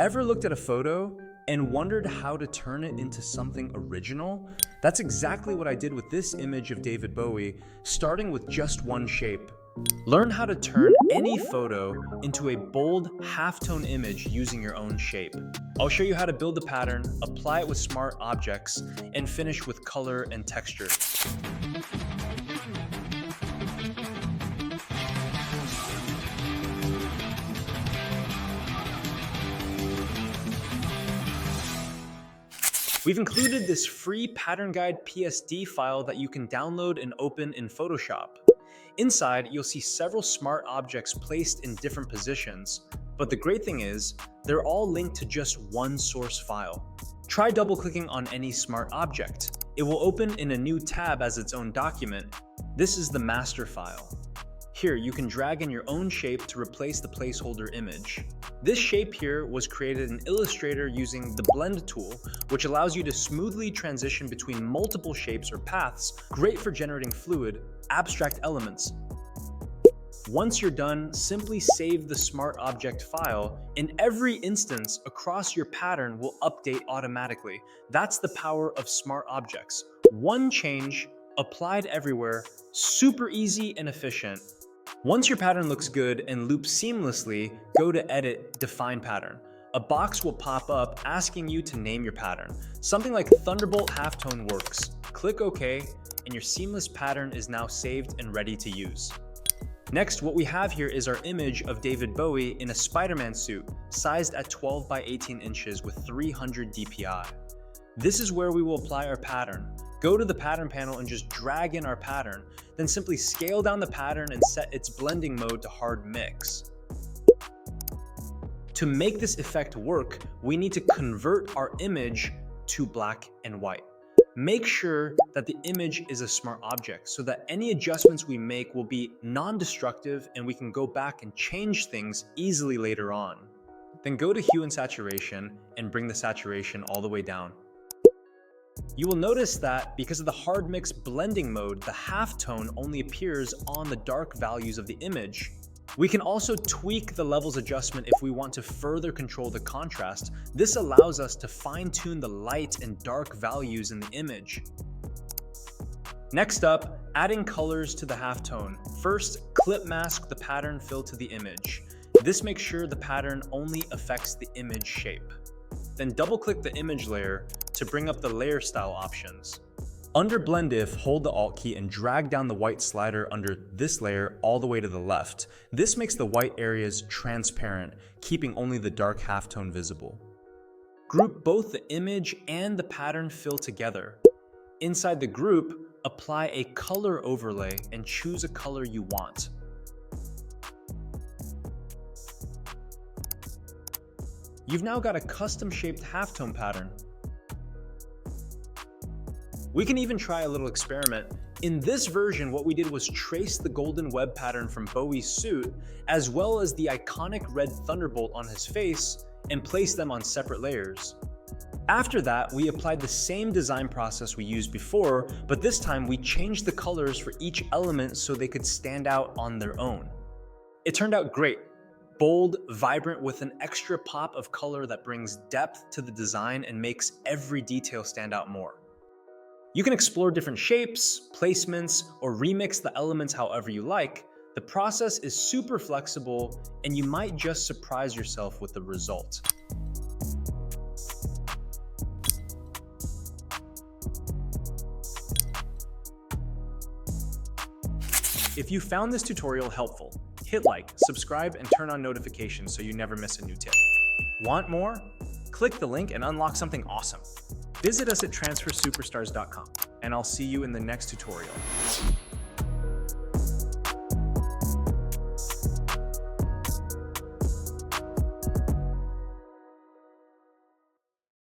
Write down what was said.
Ever looked at a photo and wondered how to turn it into something original? That's exactly what I did with this image of David Bowie, starting with just one shape. Learn how to turn any photo into a bold halftone image using your own shape. I'll show you how to build the pattern, apply it with smart objects, and finish with color and texture. We've included this free pattern guide PSD file that you can download and open in Photoshop. Inside, you'll see several smart objects placed in different positions, but the great thing is, they're all linked to just one source file. Try double-clicking on any smart object. It will open in a new tab as its own document. This is the master file. Here, you can drag in your own shape to replace the placeholder image. This shape here was created in Illustrator using the blend tool, which allows you to smoothly transition between multiple shapes or paths, great for generating fluid, abstract elements. Once you're done, simply save the smart object file. In every instance across your pattern will update automatically. That's the power of smart objects. One change, applied everywhere, super easy and efficient. Once your pattern looks good and loops seamlessly, go to Edit, Define Pattern. A box will pop up asking you to name your pattern. Something like Thunderbolt Halftone works. Click OK, and your seamless pattern is now saved and ready to use. Next, what we have here is our image of David Bowie in a Spider-Man suit, sized at 12 by 18 inches with 300 DPI. This is where we will apply our pattern. Go to the pattern panel and just drag in our pattern, then simply scale down the pattern and set its blending mode to hard mix. To make this effect work, we need to convert our image to black and white. Make sure that the image is a smart object so that any adjustments we make will be non-destructive and we can go back and change things easily later on. Then go to Hue and Saturation and bring the saturation all the way down. You will notice that because of the hard mix blending mode, the halftone only appears on the dark values of the image. We can also tweak the levels adjustment if we want to further control the contrast. This allows us to fine-tune the light and dark values in the image. Next up, adding colors to the halftone. First, clip mask the pattern fill to the image. This makes sure the pattern only affects the image shape. Then double-click the image layer to bring up the layer style options. Under Blend If, hold the Alt key and drag down the white slider under this layer all the way to the left. This makes the white areas transparent, keeping only the dark halftone visible. Group both the image and the pattern fill together. Inside the group, apply a color overlay and choose a color you want. You've now got a custom-shaped halftone pattern. We can even try a little experiment. In this version, what we did was trace the golden web pattern from Bowie's suit, as well as the iconic red thunderbolt on his face, and place them on separate layers. After that, we applied the same design process we used before, but this time we changed the colors for each element so they could stand out on their own. It turned out great. Bold, vibrant, with an extra pop of color that brings depth to the design and makes every detail stand out more. You can explore different shapes, placements, or remix the elements however you like. The process is super flexible, and you might just surprise yourself with the result. If you found this tutorial helpful, hit like, subscribe, and turn on notifications so you never miss a new tip. Want more? Click the link and unlock something awesome. Visit us at transfersuperstars.com, and I'll see you in the next tutorial.